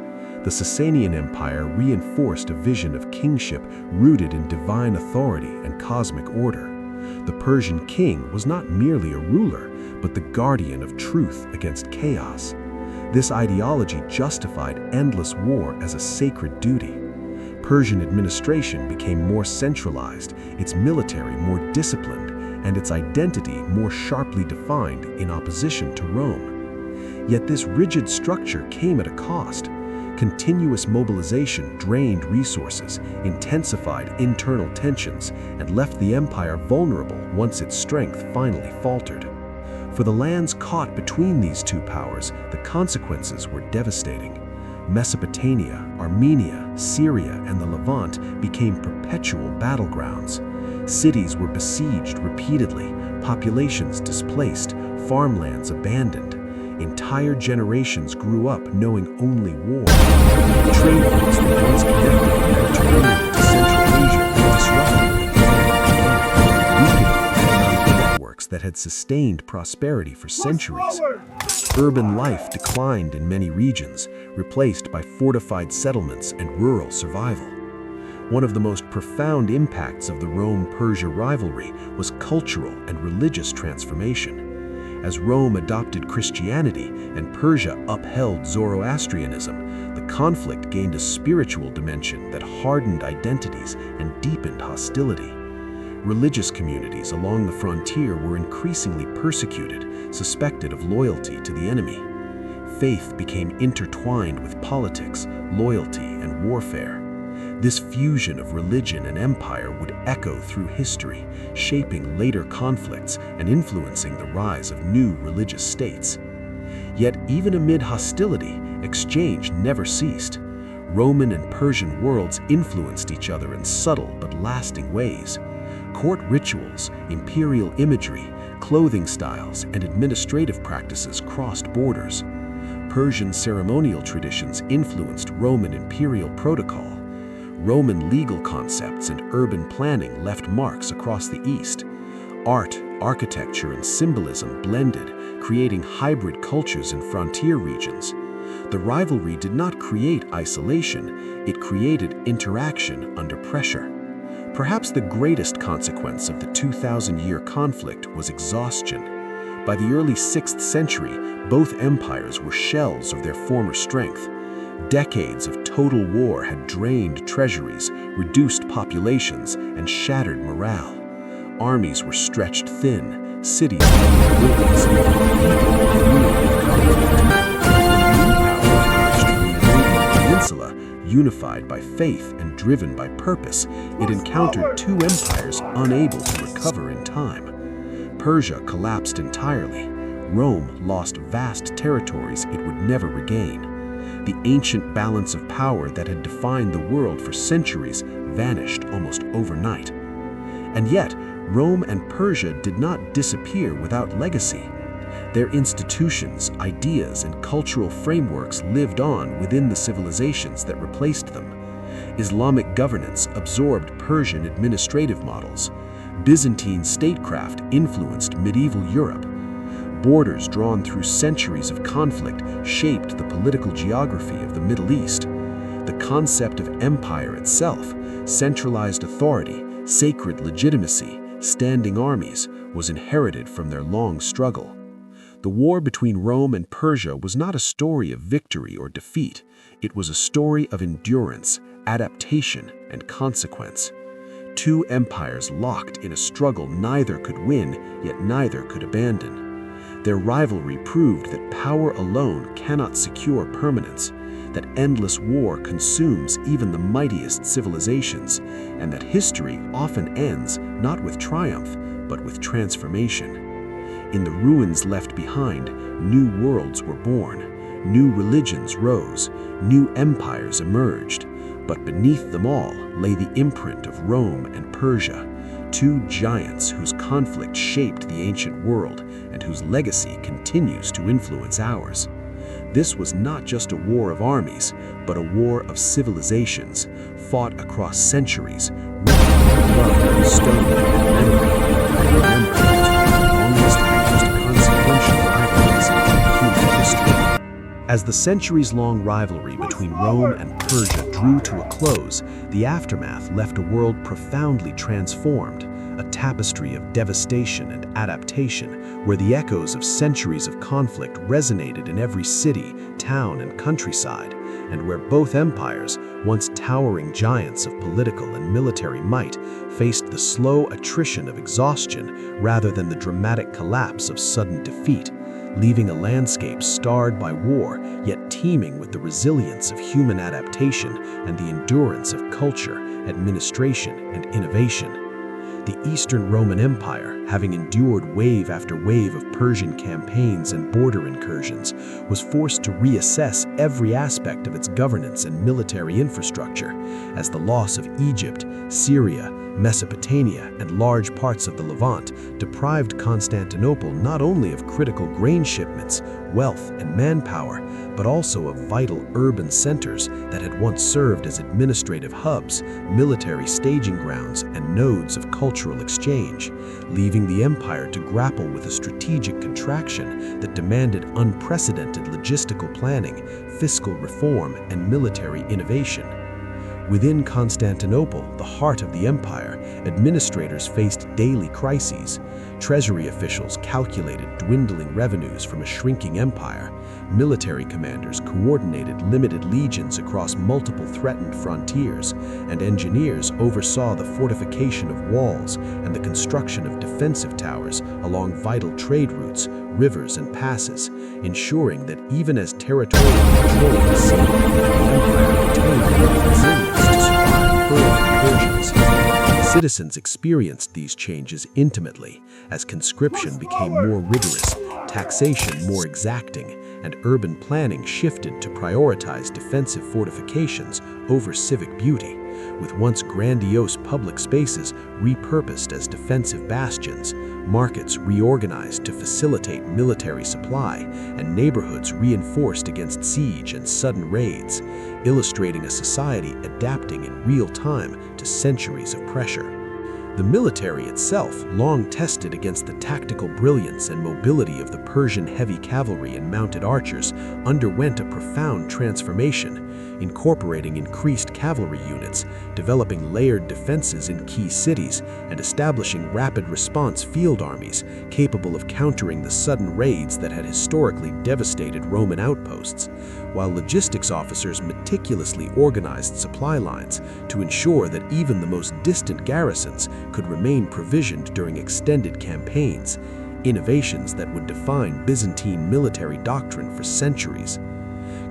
A: The Sasanian Empire reinforced a vision of kingship rooted in divine authority and cosmic order. The Persian king was not merely a ruler, but the guardian of truth against chaos. This ideology justified endless war as a sacred duty. Persian administration became more centralized, its military more disciplined, and its identity more sharply defined in opposition to Rome. Yet this rigid structure came at a cost. Continuous mobilization drained resources, intensified internal tensions, and left the empire vulnerable once its strength finally faltered. For the lands caught between these two powers, the consequences were devastating. Mesopotamia, Armenia, Syria, and the Levant became perpetual battlegrounds. Cities were besieged repeatedly, populations displaced, farmlands abandoned. Entire generations grew up knowing only war. Trade routes that once connected the Mediterranean to Central Asia were disrupted. Networks that had sustained prosperity for centuries. Urban life declined in many regions, replaced by fortified settlements and rural survival. One of the most profound impacts of the Rome-Persia rivalry was cultural and religious transformation. As Rome adopted Christianity and Persia upheld Zoroastrianism, the conflict gained a spiritual dimension that hardened identities and deepened hostility. religious communities along the frontier were increasingly persecuted, suspected of loyalty to the enemy. Faith became intertwined with politics, loyalty, and warfare. This fusion of religion and empire would echo through history, shaping later conflicts and influencing the rise of new religious states. Yet even amid hostility, exchange never ceased. Roman and Persian worlds influenced each other in subtle but lasting ways. Court rituals, imperial imagery, clothing styles, and administrative practices crossed borders. Persian ceremonial traditions influenced Roman imperial protocol. Roman legal concepts and urban planning left marks across the East. Art, architecture, and symbolism blended, creating hybrid cultures in frontier regions. The rivalry did not create isolation, it created interaction under pressure. Perhaps the greatest consequence of the 2,000-year conflict was exhaustion. By the early 6th century, both empires were shells of their former strength. Decades of total war had drained treasuries, reduced populations, and shattered morale. Armies were stretched thin, cities lay in ruins, and the peninsula, unified by faith and driven by purpose, it encountered two empires unable to recover in time. Persia collapsed entirely. Rome lost vast territories it would never regain. The ancient balance of power that had defined the world for centuries vanished almost overnight. And yet, Rome and Persia did not disappear without legacy. Their institutions, ideas, and cultural frameworks lived on within the civilizations that replaced them. Islamic governance absorbed Persian administrative models. Byzantine statecraft influenced medieval Europe. Borders drawn through centuries of conflict shaped the political geography of the Middle East. The concept of empire itself, centralized authority, sacred legitimacy, standing armies, was inherited from their long struggle. The war between Rome and Persia was not a story of victory or defeat. It was a story of endurance, adaptation, and consequence. Two empires locked in a struggle neither could win, yet neither could abandon. Their rivalry proved that power alone cannot secure permanence, that endless war consumes even the mightiest civilizations, and that history often ends not with triumph, but with transformation. In the ruins left behind, new worlds were born, new religions rose, new empires emerged, but beneath them all lay the imprint of Rome and Persia, two giants whose conflict shaped the ancient world and whose legacy continues to influence ours. This was not just a war of armies, but a war of civilizations, fought across centuries, written in blood, stone, and memory, and longest and most consequential rivalries in human history. As the centuries-long rivalry between Rome and Persia drew to a close, the aftermath left a world profoundly transformed, a tapestry of devastation and adaptation, where the echoes of centuries of conflict resonated in every city, town, and countryside, and where both empires, once towering giants of political and military might, faced the slow attrition of exhaustion rather than the dramatic collapse of sudden defeat, leaving a landscape starred by war, yet teeming with the resilience of human adaptation and the endurance of culture, administration, and innovation. The Eastern Roman Empire, having endured wave after wave of Persian campaigns and border incursions, was forced to reassess every aspect of its governance and military infrastructure, as the loss of Egypt, Syria, Mesopotamia, and large parts of the Levant deprived Constantinople not only of critical grain shipments, wealth, and manpower, but also of vital urban centers that had once served as administrative hubs, military staging grounds, and nodes of cultural exchange, leaving the empire to grapple with a strategic contraction that demanded unprecedented logistical planning, fiscal reform, and military innovation. Within Constantinople, the heart of the empire, administrators faced daily crises. Treasury officials calculated dwindling revenues from a shrinking empire.
B: Military commanders coordinated limited legions across multiple threatened frontiers, and engineers oversaw the fortification of walls and the construction of defensive towers along vital trade routes, rivers, and passes, ensuring that even as territorial control receded, the empire retained enough resilience to survive further incursions. Citizens experienced these changes intimately as conscription became more rigorous, taxation more exacting, and urban planning shifted to prioritize defensive fortifications over civic beauty, with once grandiose public spaces repurposed as defensive bastions, markets reorganized to facilitate military supply, and neighborhoods reinforced against siege and sudden raids, illustrating a society adapting in real time to centuries of pressure. The military itself, long tested against the tactical brilliance and mobility of the Persian heavy cavalry and mounted archers, underwent a profound transformation, incorporating increased cavalry units, developing layered defenses in key cities, and establishing rapid response field armies capable of countering the sudden raids that had historically devastated Roman outposts, while logistics officers meticulously organized supply lines to ensure that even the most distant garrisons could remain provisioned during extended campaigns, innovations that would define Byzantine military doctrine for centuries.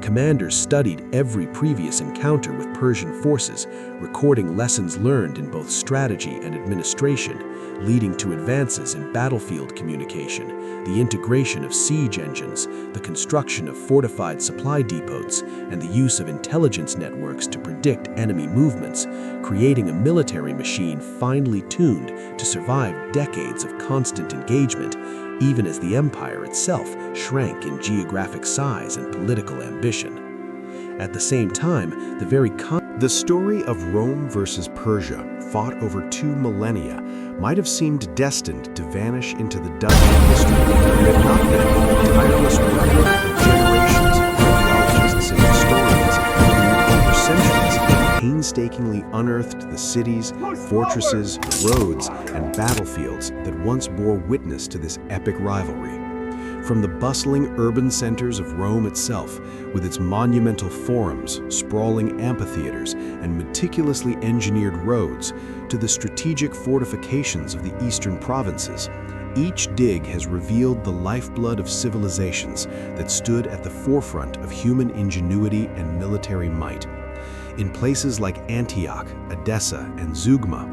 B: Commanders studied every previous encounter with Persian forces, recording lessons learned in both strategy and administration, leading to advances in battlefield communication, the integration of siege engines, the construction of fortified supply depots, and the use of intelligence networks to predict enemy movements, creating a military machine finely tuned to survive decades of constant engagement, even as the empire itself shrank in geographic size and political ambition. At the same time,
A: the story of Rome versus Persia, fought over 2 millennia, might have seemed destined to vanish into the dust of history had it not been for the tireless work of generations of archaeologists and historians who, over centuries, painstakingly unearthed the cities, fortresses, roads, and battlefields that once bore witness to this epic rivalry. From the bustling urban centers of Rome itself, with its monumental forums, sprawling amphitheaters, and meticulously engineered roads, to the strategic fortifications of the eastern provinces, each dig has revealed the lifeblood of civilizations that stood at the forefront of human ingenuity and military might. In places like Antioch, Edessa, and Zeugma,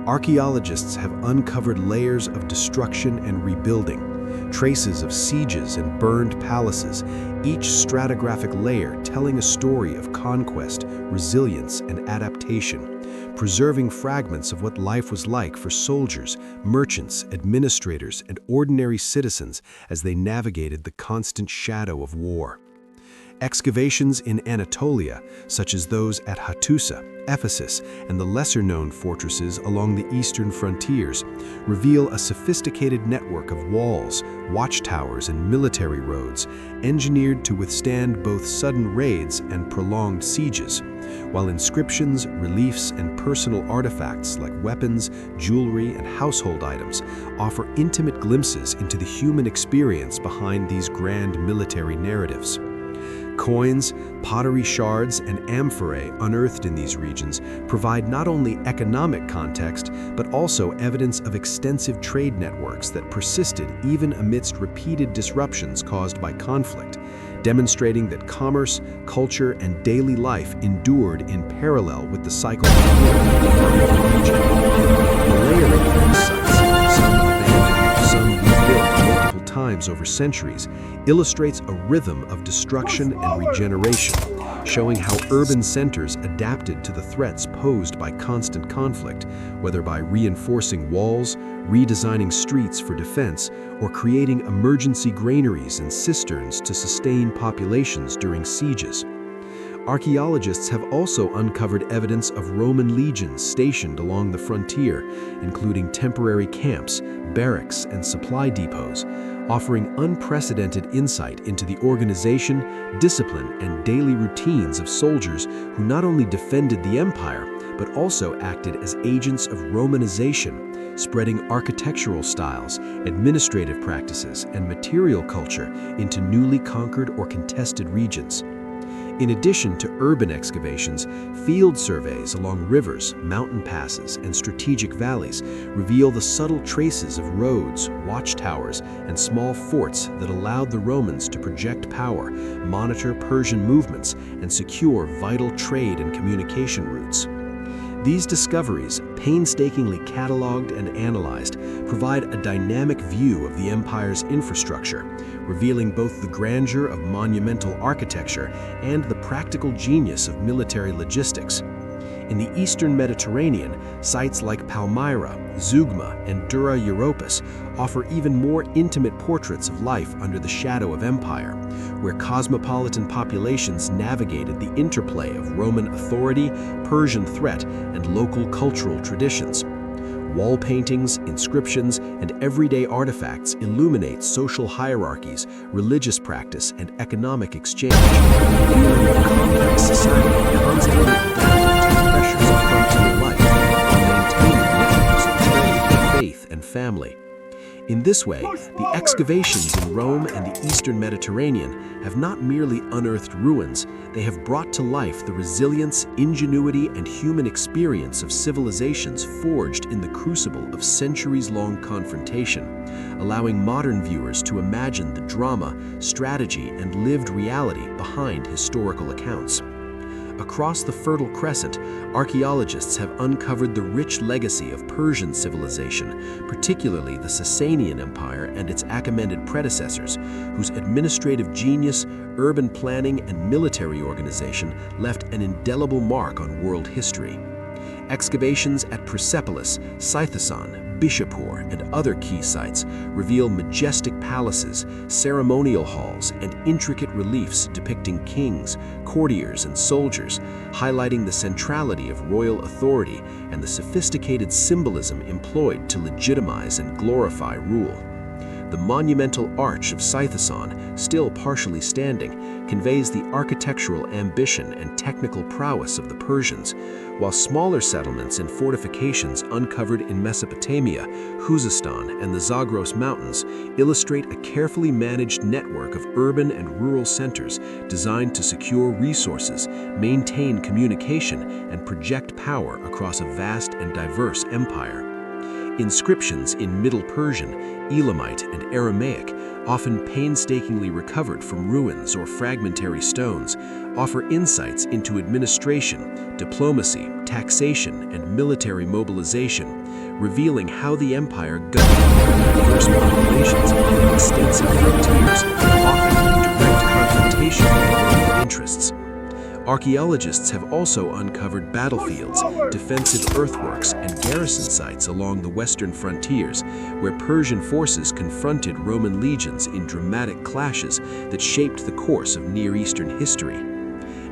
A: archaeologists have uncovered layers of destruction and rebuilding, traces of sieges and burned palaces, each stratigraphic layer telling a story of conquest, resilience, and adaptation, preserving fragments of what life was like for soldiers, merchants, administrators, and ordinary citizens as they navigated the constant shadow of war. Excavations in Anatolia, such as those at Hattusa, Ephesus, and the lesser-known fortresses along the eastern frontiers, reveal a sophisticated network of walls, watchtowers, and military roads, engineered to withstand both sudden raids and prolonged sieges, while inscriptions, reliefs, and personal artifacts like weapons, jewelry, and household items offer intimate glimpses into the human experience behind these grand military narratives. Coins, pottery shards, and amphorae unearthed in these regions provide not only economic context, but also evidence of extensive trade networks that persisted even amidst repeated disruptions caused by conflict, demonstrating that commerce, culture, and daily life endured in parallel with the cycle of war in the region. The layering of these sites, some abandoned, some rebuilt multiple times over centuries, illustrates a rhythm of destruction and regeneration, showing how urban centers adapted to the threats posed by constant conflict, whether by reinforcing walls, redesigning streets for defense, or creating emergency granaries and cisterns to sustain populations during sieges. Archaeologists have also uncovered evidence of Roman legions stationed along the frontier, including temporary camps, barracks, and supply depots, offering unprecedented insight into the organization, discipline, and daily routines of soldiers who not only defended the empire, but also acted as agents of Romanization, spreading architectural styles, administrative practices, and material culture into newly conquered or contested regions. In addition to urban excavations, field surveys along rivers, mountain passes, and strategic valleys reveal the subtle traces of roads, watchtowers, and small forts that allowed the Romans to project power, monitor Persian movements, and secure vital trade and communication routes. These discoveries, painstakingly cataloged and analyzed, provide a dynamic view of the empire's infrastructure, revealing both the grandeur of monumental architecture and the practical genius of military logistics. In the eastern Mediterranean, sites like Palmyra, Zeugma, and Dura Europos offer even more intimate portraits of life under the shadow of empire, where cosmopolitan populations navigated the interplay of Roman authority, Persian threat, and local cultural traditions. Wall paintings, inscriptions, and everyday artifacts illuminate social hierarchies, religious practice, and economic exchange, revealing a complex society constantly adapting to the pressures of frontier life while maintaining rituals of trade, faith, and family. In this way, the excavations in Rome and the eastern Mediterranean have not merely unearthed ruins, they have brought to life the resilience, ingenuity, and human experience of civilizations forged in the crucible of centuries-long confrontation, allowing modern viewers to imagine the drama, strategy, and lived reality behind historical accounts. Across the Fertile Crescent, archaeologists have uncovered the rich legacy of Persian civilization, particularly the Sasanian Empire and its Achaemenid predecessors, whose administrative genius, urban planning, and military organization left an indelible mark on world history. Excavations at Persepolis, Scythoson, Bishapur, and other key sites reveal majestic palaces, ceremonial halls, and intricate reliefs depicting kings, courtiers, and soldiers, highlighting the centrality of royal authority and the sophisticated symbolism employed to legitimize and glorify rule. The monumental arch of Scythoson, still partially standing, conveys the architectural ambition and technical prowess of the Persians, while smaller settlements and fortifications uncovered in Mesopotamia, Khuzestan, and the Zagros Mountains illustrate a carefully managed network of urban and rural centers designed to secure resources, maintain communication, and project power across a vast and diverse empire. Inscriptions in Middle Persian, Elamite, and Aramaic, often painstakingly recovered from ruins or fragmentary stones, offer insights into administration, diplomacy, taxation, and military mobilization, revealing how the empire governed diverse populations and extensive frontiers, often in direct confrontation with local interests. Archaeologists have also uncovered battlefields, defensive earthworks, and garrison sites along the western frontiers, where Persian forces confronted Roman legions in dramatic clashes that shaped the course of Near Eastern history.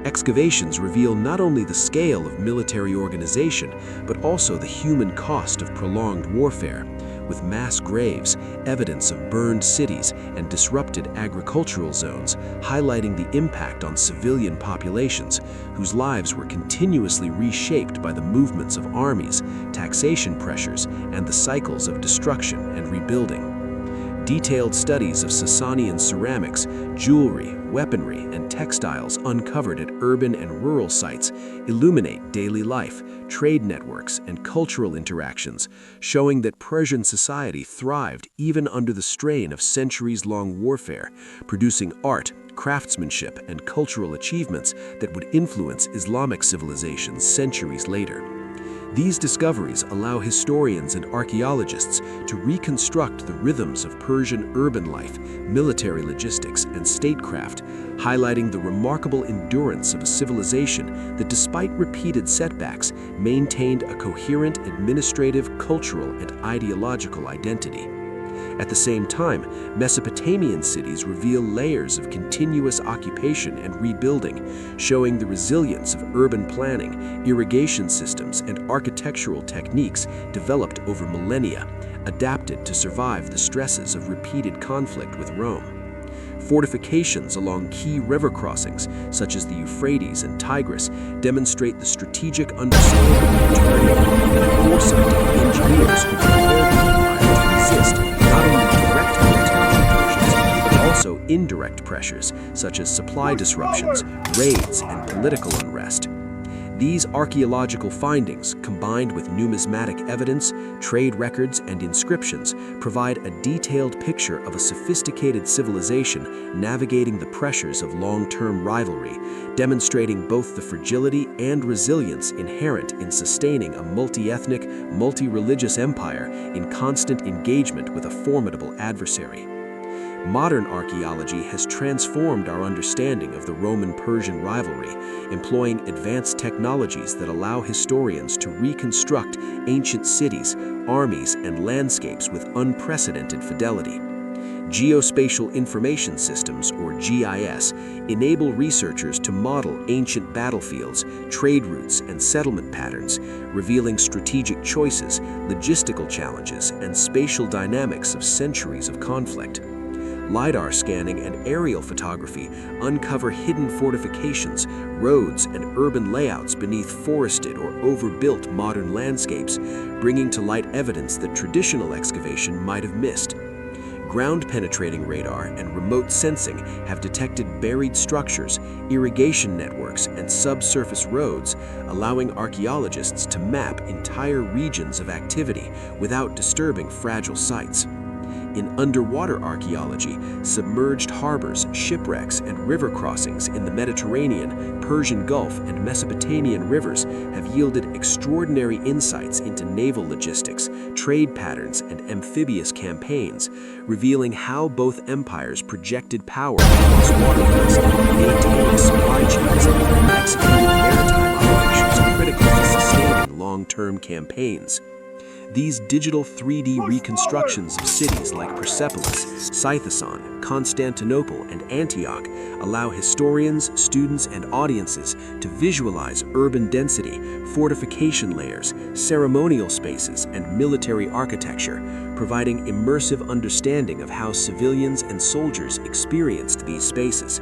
A: Excavations reveal not only the scale of military organization, but also the human cost of prolonged warfare, with mass graves, evidence of burned cities, and disrupted agricultural zones, highlighting the impact on civilian populations, whose lives were continuously reshaped by the movements of armies, taxation pressures, and the cycles of destruction and rebuilding. Detailed studies of Sasanian ceramics, jewelry, weaponry, and textiles uncovered at urban and rural sites illuminate daily life, trade networks, and cultural interactions, showing that Persian society thrived even under the strain of centuries-long warfare, producing art, craftsmanship, and cultural achievements that would influence Islamic civilizations centuries later. These discoveries allow historians and archaeologists to reconstruct the rhythms of Persian urban life, military logistics, and statecraft, highlighting the remarkable endurance of a civilization that, despite repeated setbacks, maintained a coherent administrative, cultural, and ideological identity.
C: At the same time, Mesopotamian cities reveal layers of continuous occupation and rebuilding, showing the resilience of urban planning, irrigation systems, and architectural techniques developed over millennia, adapted to survive the stresses of repeated conflict with Rome. Fortifications along key river crossings, such as the Euphrates and Tigris, demonstrate the strategic understanding of terrain and foresight of engineers who prepared the empire to resist not only direct military incursions, but also indirect pressures, such as supply disruptions, raids, and political unrest. These archaeological findings, combined with numismatic evidence, trade records, and inscriptions, provide a detailed picture of a sophisticated civilization navigating the pressures of long-term rivalry, demonstrating both the fragility and resilience inherent in sustaining a multi-ethnic, multi-religious empire in constant engagement with a formidable adversary. Modern archaeology has transformed our understanding of the Roman-Persian rivalry, employing advanced technologies that allow historians to reconstruct ancient cities, armies, and landscapes with unprecedented fidelity. Geospatial information systems, or GIS, enable researchers to model ancient battlefields, trade routes, and settlement patterns, revealing strategic choices, logistical challenges, and spatial dynamics of centuries of conflict. LiDAR scanning and aerial photography uncover hidden fortifications, roads, and urban layouts beneath forested or overbuilt modern landscapes, bringing to light evidence that traditional excavation might have missed. Ground-penetrating radar and remote sensing have detected buried structures, irrigation networks, and subsurface roads, allowing archaeologists to map entire regions of activity without disturbing fragile sites. In underwater archaeology, submerged harbors, shipwrecks, and river crossings in the Mediterranean, Persian Gulf, and Mesopotamian rivers have yielded extraordinary insights into naval logistics, trade patterns, and amphibious campaigns, revealing how both empires projected power across waterways, maintaining supply chains, and executing maritime operations critical to sustaining long-term campaigns. These digital 3D reconstructions of cities like Persepolis, Scythoson, Constantinople, and Antioch allow historians, students, and audiences to visualize urban density, fortification layers, ceremonial spaces, and military architecture, providing immersive understanding of how civilians and soldiers experienced these spaces.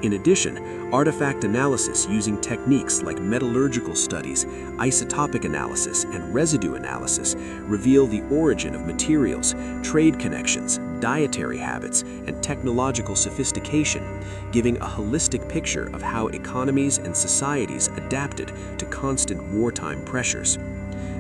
C: In addition, artifact analysis using techniques like metallurgical studies, isotopic analysis, and residue analysis reveal the origin of materials, trade connections, dietary habits, and technological sophistication, giving a holistic picture of how economies and societies adapted to constant wartime pressures.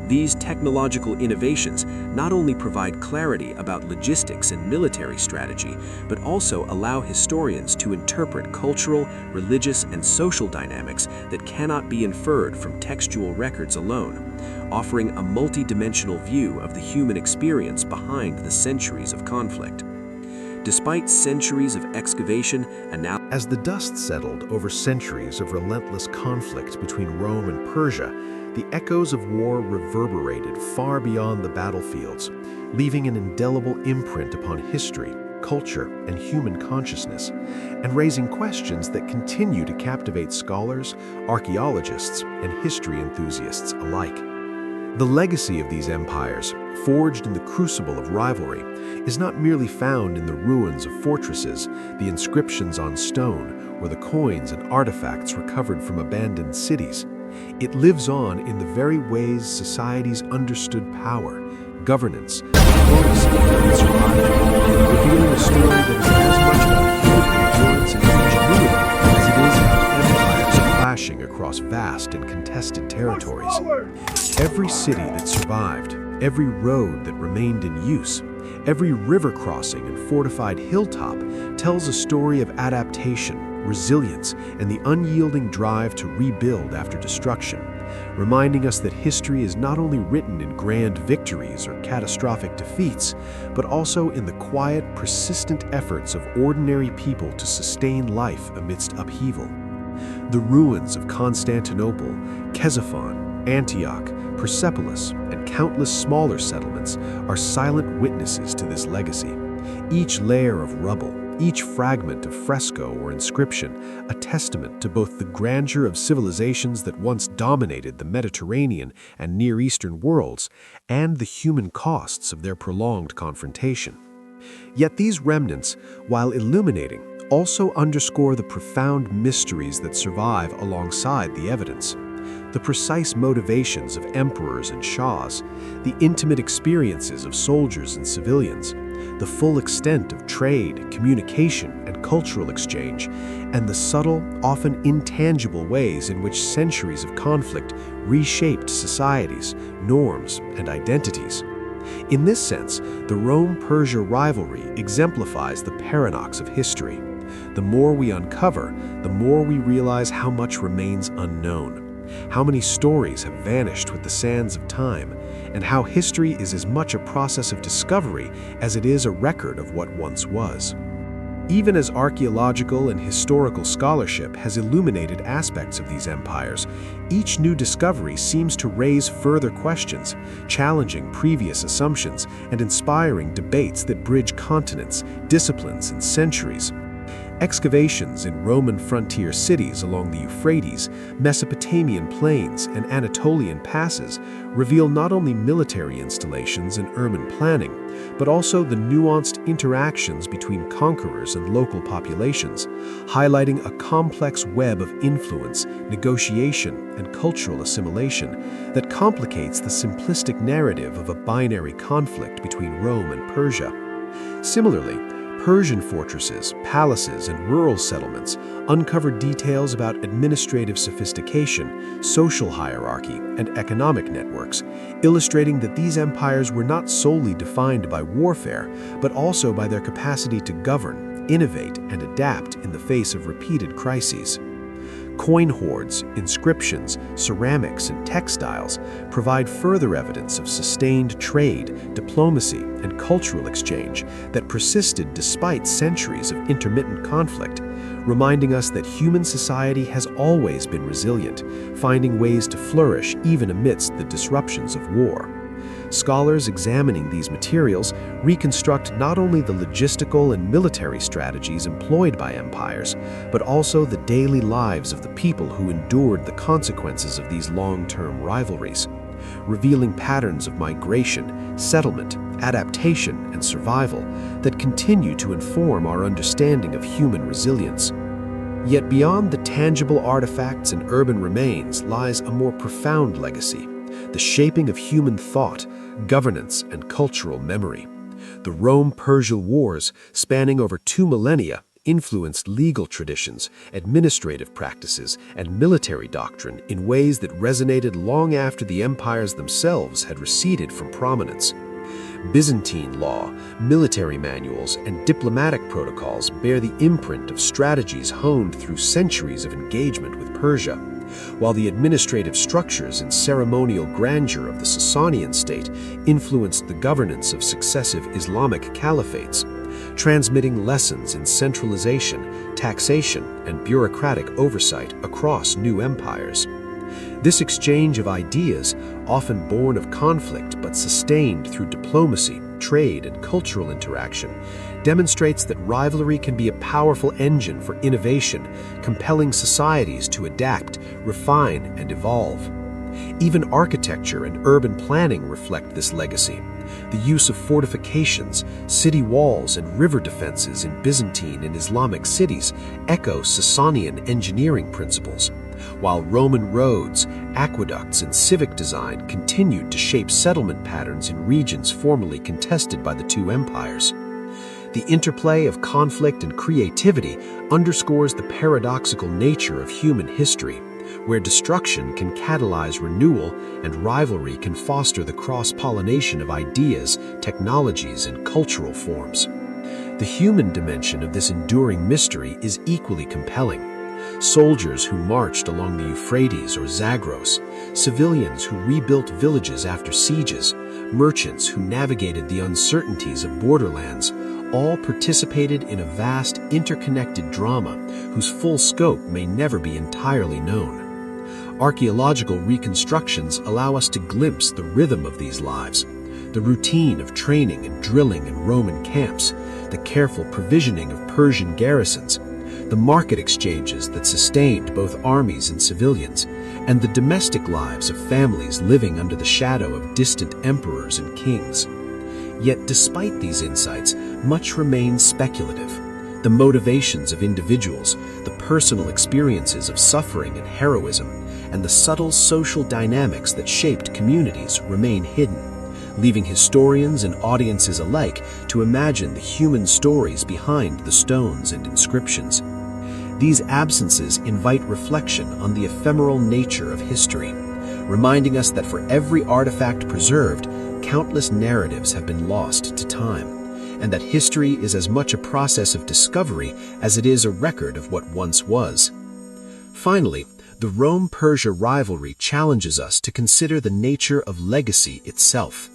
C: These technological innovations not only provide clarity about logistics and military strategy, but also allow historians to interpret cultural, religious, and social dynamics that cannot be inferred from textual records alone, offering a multi-dimensional view of the human experience behind the centuries of conflict. Despite centuries of excavation,
A: as the dust settled over centuries of relentless conflict between Rome and Persia, the echoes of war reverberated far beyond the battlefields, leaving an indelible imprint upon history, culture, and human consciousness, and raising questions that continue to captivate scholars, archaeologists, and history enthusiasts alike. The legacy of these empires, forged in the crucible of rivalry, is not merely found in the ruins of fortresses, the inscriptions on stone, or the coins and artifacts recovered from abandoned cities. It lives on in the very ways societies understood power, governance, diplomacy, and survival, revealing a story that is as much about human endurance and ingenuity as it is about empires clashing across vast and contested territories. Every city that survived, every road that remained in use, every river crossing and fortified hilltop tells a story of adaptation, resilience, and the unyielding drive to rebuild after destruction, reminding us that history is not only written in grand victories or catastrophic defeats, but also in the quiet, persistent efforts of ordinary people to sustain life amidst upheaval. The ruins of Constantinople, Ctesiphon, Antioch, Persepolis, and countless smaller settlements are silent witnesses to this legacy. Each layer of rubble, each fragment of fresco or inscription, a testament to both the grandeur of civilizations that once dominated the Mediterranean and Near Eastern worlds, and the human costs of their prolonged confrontation. Yet these remnants, while illuminating, also underscore the profound mysteries that survive alongside the evidence. The precise motivations of emperors and shahs, the intimate experiences of soldiers and civilians, the full extent of trade, communication, and cultural exchange, and the subtle, often intangible ways in which centuries of conflict reshaped societies, norms, and identities. In this sense, the Rome-Persia rivalry exemplifies the paradox of history. The more we uncover, the more we realize how much remains unknown. How many stories have vanished with the sands of time, and how history is as much a process of discovery as it is a record of what once was. Even as archaeological and historical scholarship has illuminated aspects of these empires, each new discovery seems to raise further questions, challenging previous assumptions and inspiring debates that bridge continents, disciplines, and centuries. Excavations in Roman frontier cities along the Euphrates, Mesopotamian plains, and Anatolian passes reveal not only military installations and urban planning, but also the nuanced interactions between conquerors and local populations, highlighting a complex web of influence, negotiation, and cultural assimilation that complicates the simplistic narrative of a binary conflict between Rome and Persia. Similarly, Persian fortresses, palaces, and rural settlements uncover details about administrative sophistication, social hierarchy, and economic networks, illustrating that these empires were not solely defined by warfare, but also by their capacity to govern, innovate, and adapt in the face of repeated crises. Coin hoards, inscriptions, ceramics, and textiles provide further evidence of sustained trade, diplomacy, and cultural exchange that persisted despite centuries of intermittent conflict, reminding us that human society has always been resilient, finding ways to flourish even amidst the disruptions of war. Scholars examining these materials reconstruct not only the logistical and military strategies employed by empires, but also the daily lives of the people who endured the consequences of these long-term rivalries, revealing patterns of migration, settlement, adaptation, and survival that continue to inform our understanding of human resilience. Yet beyond the tangible artifacts and urban remains lies a more profound legacy: the shaping of human thought, governance, and cultural memory. The Rome-Persia Wars, spanning over 2 millennia, influenced legal traditions, administrative practices, and military doctrine in ways that resonated long after the empires themselves had receded from prominence. Byzantine law, military manuals, and diplomatic protocols bear the imprint of strategies honed through centuries of engagement with Persia, while the administrative structures and ceremonial grandeur of the Sasanian state influenced the governance of successive Islamic caliphates, transmitting lessons in centralization, taxation, and bureaucratic oversight across new empires. This exchange of ideas, often born of conflict but sustained through diplomacy, trade, and cultural interaction, demonstrates that rivalry can be a powerful engine for innovation, compelling societies to adapt, refine, and evolve. Even architecture and urban planning reflect this legacy. The use of fortifications, city walls, and river defenses in Byzantine and Islamic cities echo Sasanian engineering principles, while Roman roads, aqueducts, and civic design continued to shape settlement patterns in regions formerly contested by the two empires. The interplay of conflict and creativity underscores the paradoxical nature of human history, where destruction can catalyze renewal and rivalry can foster the cross-pollination of ideas, technologies, and cultural forms. The human dimension of this enduring mystery is equally compelling. Soldiers who marched along the Euphrates or Zagros, civilians who rebuilt villages after sieges, merchants who navigated the uncertainties of borderlands, all participated in a vast, interconnected drama whose full scope may never be entirely known.
C: Archaeological reconstructions allow us to glimpse the rhythm of these lives, the routine of training and drilling in Roman camps, the careful provisioning of Persian garrisons, the market exchanges that sustained both armies and civilians, and the domestic lives of families living under the shadow of distant emperors and kings. Yet despite these insights, much remains speculative. The motivations of individuals, the personal experiences of suffering and heroism, and the subtle social dynamics that shaped communities remain hidden, leaving historians and audiences alike to imagine the human stories behind the stones and inscriptions. These absences invite reflection on the ephemeral nature of history, reminding us that for every artifact preserved, countless narratives have been lost to time, and that history is as much a process of discovery as it is a record of what once was. Finally, the Rome-Persia rivalry challenges us to consider the nature of legacy itself.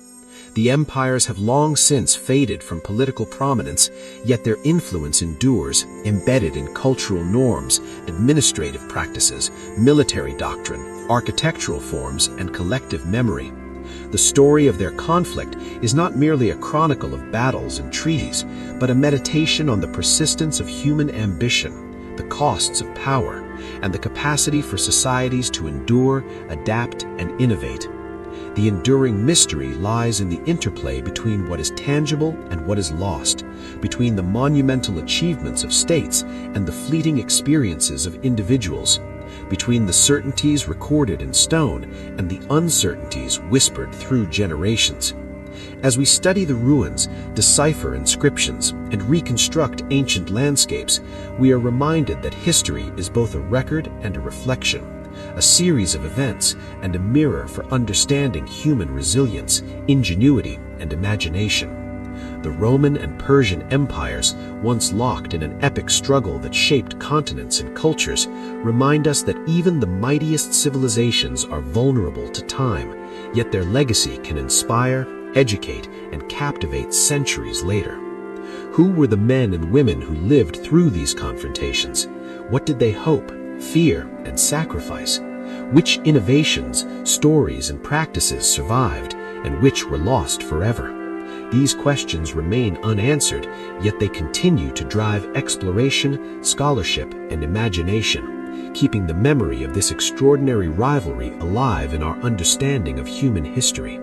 C: The empires have long since faded from political prominence, yet their influence endures, embedded in cultural norms, administrative practices, military doctrine, architectural forms, and collective memory. The story of their conflict is not merely a chronicle of battles and treaties, but a meditation on the persistence of human ambition, the costs of power, and the capacity for societies to endure, adapt, and innovate. The enduring mystery lies in the interplay between what is tangible and what is lost, between the monumental achievements of states and the fleeting experiences of individuals, between the certainties recorded in stone and the uncertainties whispered through generations. As we study the ruins, decipher inscriptions, and reconstruct ancient landscapes, we are reminded that history is both a record and a reflection, a series of events and a mirror for understanding human resilience, ingenuity, and imagination. The Roman and Persian empires, once locked in an epic struggle that shaped continents and cultures, remind us that even the mightiest civilizations are vulnerable to time, yet their legacy can inspire, educate, and captivate centuries later. Who were the men and women who lived through these confrontations? What did they hope, fear, and sacrifice? Which innovations, stories, and practices survived, and which were lost forever? These questions remain unanswered, yet they continue to drive exploration, scholarship, and imagination, keeping the memory of this extraordinary rivalry alive in our understanding of human history.